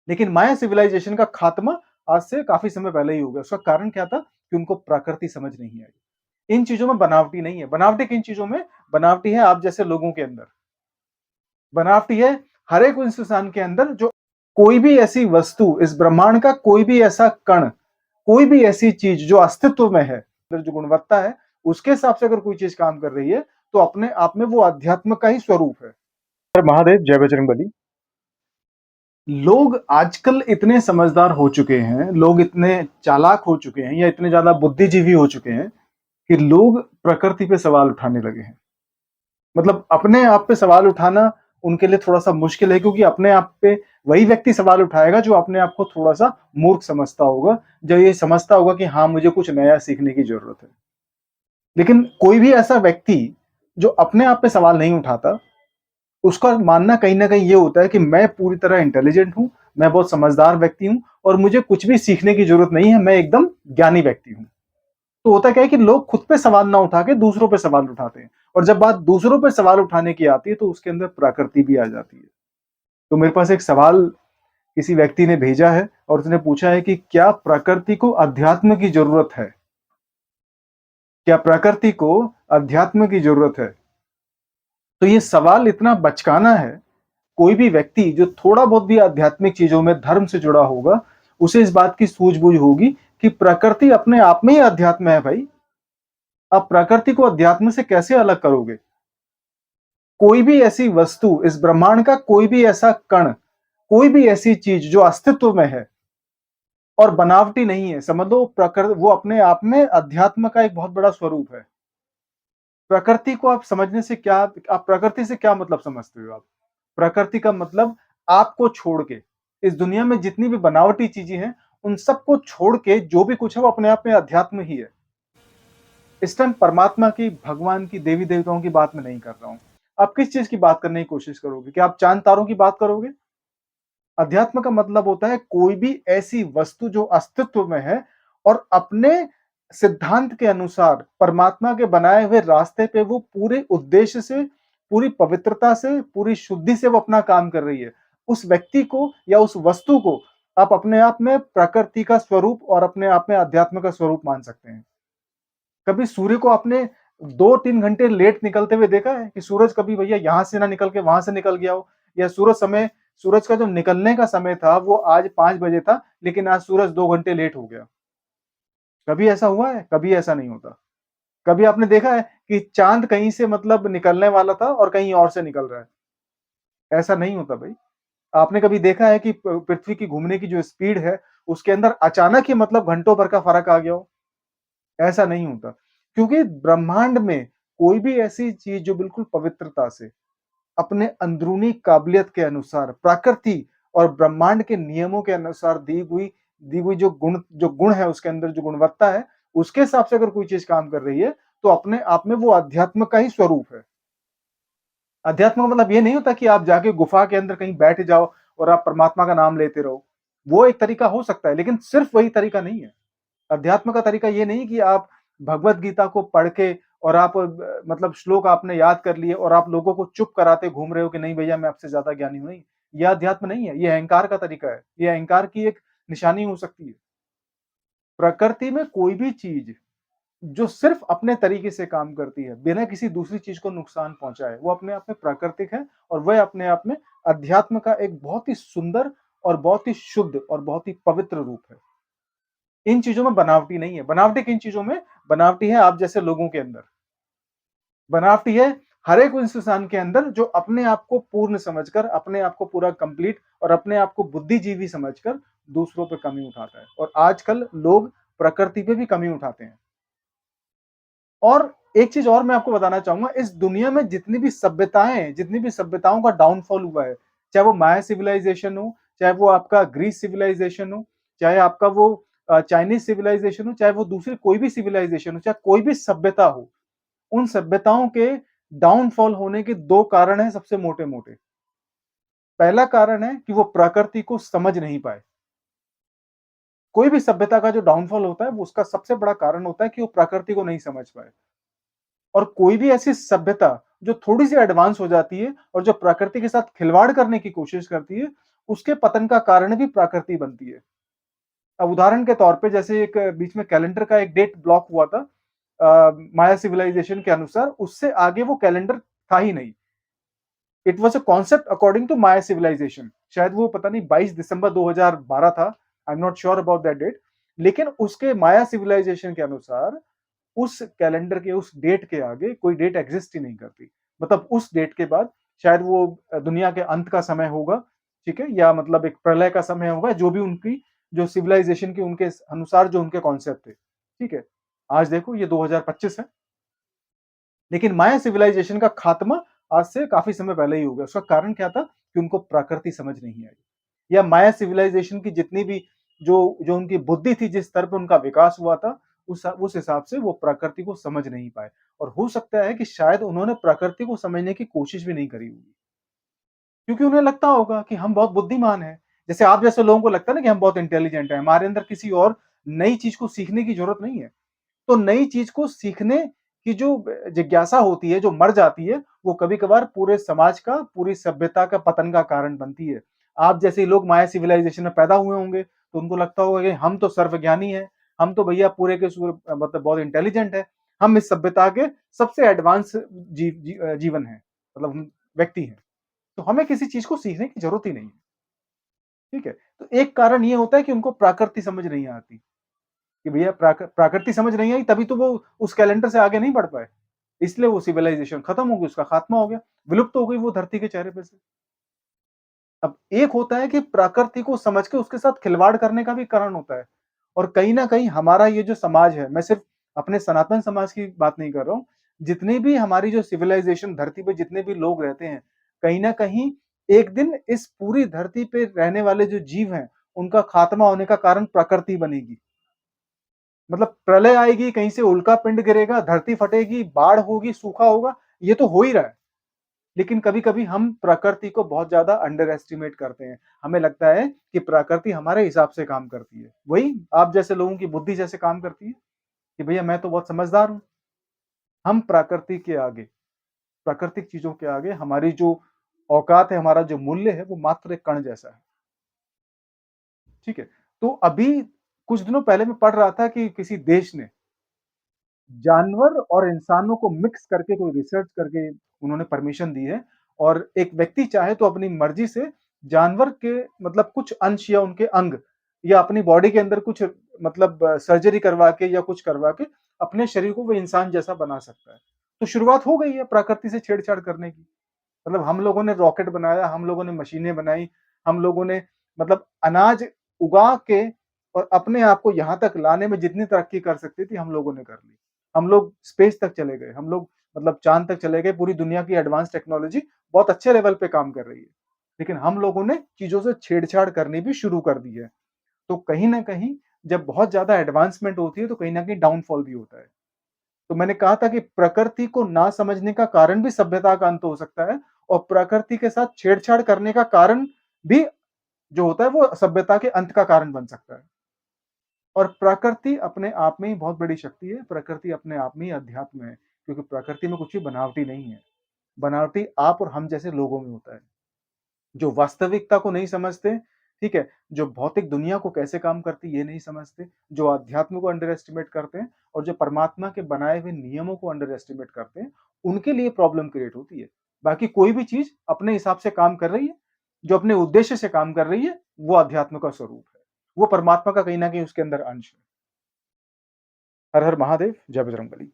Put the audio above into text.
लेकिन माया सिविलाइजेशन का खात्मा आज से काफी समय पहले ही हो गया। उसका कारण क्या था कि उनको प्रकृति समझ नहीं आई। इन चीजों में बनावटी नहीं है। बनावटी किन चीजों में? बनावटी है आप जैसे लोगों के अंदर, बनावटी है हर एक उस इंसान के अंदर जो कोई भी ऐसी वस्तु, इस ब्रह्मांड का कोई भी ऐसा कण, कोई भी ऐसी चीज जो अस्तित्व में है, जो गुणवत्ता है, उसके हिसाब से अगर कोई चीज काम कर रही है तो अपने आप में वो अध्यात्म का ही स्वरूप है। महादेव, जय बजरंगबली। लोग आजकल इतने समझदार हो चुके हैं, लोग इतने चालाक हो चुके हैं या इतने ज्यादा बुद्धिजीवी हो चुके हैं कि लोग प्रकृति पे सवाल उठाने लगे हैं। मतलब अपने आप पे सवाल उठाना उनके लिए थोड़ा सा मुश्किल है, क्योंकि अपने आप पे वही व्यक्ति सवाल उठाएगा जो अपने आप को थोड़ा सा मूर्ख समझता होगा, जो ये समझता होगा कि हाँ, मुझे कुछ नया सीखने की जरूरत है। लेकिन कोई भी ऐसा व्यक्ति जो अपने आप पे सवाल नहीं उठाता, उसका मानना कहीं ना कहीं ये होता है कि मैं पूरी तरह इंटेलिजेंट हूं, मैं बहुत समझदार व्यक्ति हूं और मुझे कुछ भी सीखने की जरूरत नहीं है, मैं एकदम ज्ञानी व्यक्ति हूं। तो होता क्या है कि लोग खुद पे सवाल ना उठा के दूसरों पे सवाल उठाते हैं, और जब बात दूसरों पे सवाल उठाने की आती है तो उसके अंदर प्रकृति भी आ जाती है। तो मेरे पास एक सवाल किसी व्यक्ति ने भेजा है और उसने पूछा है कि क्या प्रकृति को अध्यात्म की जरूरत है? क्या प्रकृति को अध्यात्म की जरूरत है? तो ये सवाल इतना बचकाना है। कोई भी व्यक्ति जो थोड़ा बहुत भी आध्यात्मिक चीजों में धर्म से जुड़ा होगा, उसे इस बात की सूझबूझ होगी कि प्रकृति अपने आप में ही अध्यात्म है भाई। आप प्रकृति को अध्यात्म से कैसे अलग करोगे? कोई भी ऐसी वस्तु, इस ब्रह्मांड का कोई भी ऐसा कण, कोई भी ऐसी चीज जो अस्तित्व में है और बनावटी नहीं है, समझ लो प्रकृति वो अपने आप में अध्यात्म का एक बहुत बड़ा स्वरूप है। प्रकृति को आप समझने से क्या, आप प्रकृति से क्या मतलब समझते हो? आप प्रकृति का मतलब आपको छोड़ के इस दुनिया में जितनी भी बनावटी चीजें हैं, उन सबको छोड़ के जो भी कुछ है वो अपने आप में अध्यात्म ही है। इस टाइम परमात्मा की, भगवान की, देवी देवताओं की बात मैं नहीं कर रहा हूं। आप किस चीज की बात करने की कोशिश करोगे? क्या आप चांद तारों की बात करोगे? अध्यात्म का मतलब होता है कोई भी ऐसी वस्तु जो अस्तित्व में है और अपने सिद्धांत के अनुसार परमात्मा के बनाए हुए रास्ते पे वो पूरे उद्देश्य से, पूरी पवित्रता से, पूरी शुद्धि से वो अपना काम कर रही है। उस व्यक्ति को या उस वस्तु को आप अपने आप में प्रकृति का स्वरूप और अपने आप में अध्यात्म का स्वरूप मान सकते हैं। कभी सूर्य को आपने 2-3 घंटे लेट निकलते हुए देखा है कि सूरज कभी भैया यहां से ना निकल के वहां से निकल गया हो? या सूरज का जो निकलने का समय था वो आज 5 बजे था, लेकिन आज सूरज 2 घंटे लेट हो गया। कभी ऐसा हुआ है? कभी ऐसा नहीं होता। कभी आपने देखा है कि चांद कहीं से मतलब निकलने वाला था और कहीं और से निकल रहा है? ऐसा नहीं होता भाई। आपने कभी देखा है कि पृथ्वी की घूमने की जो स्पीड है, उसके अंदर अचानक ही मतलब घंटों भर का फर्क आ गया हो? ऐसा नहीं होता। क्योंकि ब्रह्मांड में कोई भी ऐसी चीज जो बिल्कुल पवित्रता से, अपने अंदरूनी काबिलियत के अनुसार, प्रकृति और ब्रह्मांड के नियमों के अनुसार दी हुई जो गुण है, उसके अंदर जो गुणवत्ता है, उसके हिसाब से अगर कोई चीज काम कर रही है तो अपने आप में वो अध्यात्म का ही स्वरूप है। अध्यात्म का मतलब ये नहीं होता कि आप जाके गुफा के अंदर कहीं बैठ जाओ और आप परमात्मा का नाम लेते रहो। वो एक तरीका हो सकता है, लेकिन सिर्फ वही तरीका नहीं है। अध्यात्म का तरीका ये नहीं कि आप भगवत गीता को पढ़ के और आप मतलब श्लोक आपने याद कर लिए और आप लोगों को चुप कराते घूम रहे हो कि नहीं भैया मैं आपसे ज्यादा ज्ञानी हूं। नहीं, यह अध्यात्म नहीं है, यह अहंकार का तरीका है, यह अहंकार की एक निशानी हो सकती है। प्रकृति में कोई भी चीज जो सिर्फ अपने तरीके से काम करती है, बिना किसी दूसरी चीज को नुकसान पहुंचाए, वो अपने आप में प्राकृतिक है और वह अपने आप में अध्यात्म का एक बहुत ही सुंदर और बहुत ही शुद्ध और बहुत ही पवित्र रूप है। इन चीजों में बनावटी नहीं है। बनावटी किन चीजों में? बनावटी है आप जैसे लोगों के अंदर, बनावटी है हर एक उस इंसान के अंदर जो अपने आप को पूर्ण समझकर, अपने आप को पूरा कंप्लीट और अपने आप को बुद्धिजीवी समझकर दूसरों पे कमी उठाता है। और आजकल लोग प्रकृति पे भी कमी उठाते हैं। और एक चीज और मैं आपको बताना चाहूंगा, इस दुनिया में जितनी भी सभ्यताओं का डाउनफॉल हुआ है, चाहे वो माया सिविलाइजेशन हो, चाहे वो आपका ग्रीस सिविलाइजेशन हो, चाहे आपका वो चाइनीज सिविलाइजेशन हो, चाहे वो दूसरी कोई भी सिविलाइजेशन हो, चाहे कोई भी सभ्यता हो, उन सभ्यताओं के डाउनफॉल होने के दो कारण हैं सबसे मोटे मोटे। पहला कारण है कि वो प्रकृति को समझ नहीं पाए। कोई भी सभ्यता का जो डाउनफॉल होता है, वो उसका सबसे बड़ा कारण होता है कि वो प्रकृति को नहीं समझ पाए। और कोई भी ऐसी सभ्यता जो थोड़ी सी एडवांस हो जाती है और जो प्रकृति के साथ खिलवाड़ करने की कोशिश करती है, उसके पतन का कारण भी प्रकृति बनती है। अब उदाहरण के तौर पे जैसे एक बीच में कैलेंडर का एक डेट ब्लॉक हुआ था माया सिविलाइजेशन के अनुसार, उससे आगे वो कैलेंडर था ही नहीं। It was a concept according to Maya civilisation. शायद वो पता नहीं 22 दिसंबर 2012 था, I am not sure about that date. लेकिन उसके माया सिविलाइजेशन के अनुसार उस कैलेंडर के उस डेट के आगे कोई डेट एग्जिस्ट ही नहीं करती। मतलब उस डेट के बाद शायद वो दुनिया के अंत का समय होगा, ठीक है, या मतलब एक प्रलय का समय होगा, जो भी उनकी जो सिविलाइजेशन के उनके अनुसार जो उनके कॉन्सेप्ट थे, ठीक है। आज देखो ये 2025 है, लेकिन माया सिविलाइजेशन का खात्मा आज से काफी समय पहले ही हो गया। उसका कारण क्या था कि उनको प्रकृति समझ नहीं आई, या माया सिविलाइजेशन की जितनी भी जो जो उनकी बुद्धि थी, जिस स्तर पर उनका विकास हुआ था, उस हिसाब से वो प्रकृति को समझ नहीं पाए। और हो सकता है कि शायद उन्होंने प्रकृति को समझने की कोशिश भी नहीं करी होगी, क्योंकि उन्हें लगता होगा कि हम बहुत बुद्धिमान हैं। जैसे आप जैसे लोगों को लगता है ना कि हम बहुत इंटेलिजेंट हैं, हमारे अंदर किसी और नई चीज को सीखने की जरूरत नहीं है। तो नई चीज को सीखने की जो जिज्ञासा होती है, जो मर जाती है, वो कभी-कभार पूरे समाज का, पूरी सभ्यता का पतन का कारण बनती है। आप जैसे लोग माया सिविलाइजेशन में पैदा हुए होंगे, तो उनको लगता होगा कि हम तो सर्वज्ञानी हैं, हम तो भैया पूरे के मतलब बहुत इंटेलिजेंट है, हम इस सभ्यता के सबसे एडवांस जीवन है, मतलब हम व्यक्ति हैं, तो हमें किसी चीज को सीखने की जरूरत ही नहीं है, ठीक है। तो एक कारण ये होता है कि उनको प्रकृति समझ नहीं आती, कि भैया प्रकृति समझ नहीं आई, तभी तो वो उस कैलेंडर से आगे नहीं बढ़ पाए। इसलिए वो सिविलाइजेशन खत्म हो गई, उसका खात्मा हो गया, विलुप्त हो गई वो धरती के चेहरे पे से। अब एक होता है कि प्रकृति को समझ के उसके साथ खिलवाड़ करने का भी कारण होता है। और कहीं न कहीं हमारा ये जो समाज है, मैं सिर्फ अपने सनातन समाज की बात नहीं कर रहा हूँ, जितनी भी हमारी जो सिविलाइजेशन धरती पे जितने भी लोग रहते हैं, कहीं न कहीं एक दिन इस पूरी धरती पे रहने वाले जो जीव हैं, उनका खात्मा होने का कारण प्रकृति बनेगी। मतलब प्रलय आएगी, कहीं से उल्का पिंड गिरेगा, धरती फटेगी, बाढ़ होगी, सूखा होगा, ये तो हो ही रहा है। लेकिन कभी-कभी हम प्रकृति को बहुत ज़्यादा अंडर एस्टिमेट करते हैं। हमें लगता है कि प्रकृति हमारे हिसाब से काम करती है। वही आप जैसे लोगों की बुद्धि जैसे काम करती है, कि भैया मैं तो बहुत समझदार हूँ। हम प्रकृति के आगे, प्राकृतिक चीज़ों के आगे हमारी जो औकात है, हमारा जो मूल्य है, वो मात्र एक कण जैसा है। ठीक है? तो अभी कुछ दिनों पहले मैं पढ़ रहा था कि किसी देश ने जानवर और इंसानों को मिक्स करके कोई रिसर्च करके उन्होंने परमिशन दी है, और एक व्यक्ति चाहे तो अपनी मर्जी से जानवर के मतलब कुछ अंश या उनके अंग या अपनी बॉडी के अंदर कुछ मतलब सर्जरी करवा के या कुछ करवा के अपने शरीर को वो इंसान जैसा बना सकता है। तो शुरुआत हो गई है प्रकृति से छेड़छाड़ करने की। मतलब हम लोगों ने रॉकेट बनाया, हम लोगों ने मशीनें बनाई, हम लोगों ने मतलब अनाज उगा के और अपने आप को यहाँ तक लाने में जितनी तरक्की कर सकती थी, हम लोगों ने कर ली। हम लोग स्पेस तक चले गए, हम लोग मतलब चाँद तक चले गए, पूरी दुनिया की एडवांस टेक्नोलॉजी बहुत अच्छे लेवल पे काम कर रही है। लेकिन हम लोगों ने चीज़ों से छेड़छाड़ करनी भी शुरू कर दी है। तो कहीं न कहीं जब बहुत ज़्यादा एडवांसमेंट होती है, तो कहीं न कहीं डाउनफॉल भी होता है। तो मैंने कहा था कि प्रकृति को ना समझने का कारण भी सभ्यता का अंत हो सकता है, और प्रकृति के साथ छेड़छाड़ करने का कारण भी जो होता है वो सभ्यता के अंत का कारण बन सकता है। और प्रकृति अपने आप में ही बहुत बड़ी शक्ति है, प्रकृति अपने आप में ही अध्यात्म है, क्योंकि प्रकृति में कुछ भी बनावटी नहीं है। बनावटी आप और हम जैसे लोगों में होता है, जो वास्तविकता को नहीं समझते, ठीक है? जो भौतिक दुनिया को कैसे काम करती है ये नहीं समझते, जो अध्यात्म को अंडर एस्टिमेट करते हैं और जो परमात्मा के बनाए हुए नियमों को अंडर एस्टिमेट करते हैं, उनके लिए प्रॉब्लम क्रिएट होती है। बाकी कोई भी चीज़ अपने हिसाब से काम कर रही है, जो अपने उद्देश्य से काम कर रही है, वो अध्यात्म का स्वरूप है। वो परमात्मा का कहीं न कहीं उसके अंदर अंश है। हर हर महादेव, जय बजरंगबली।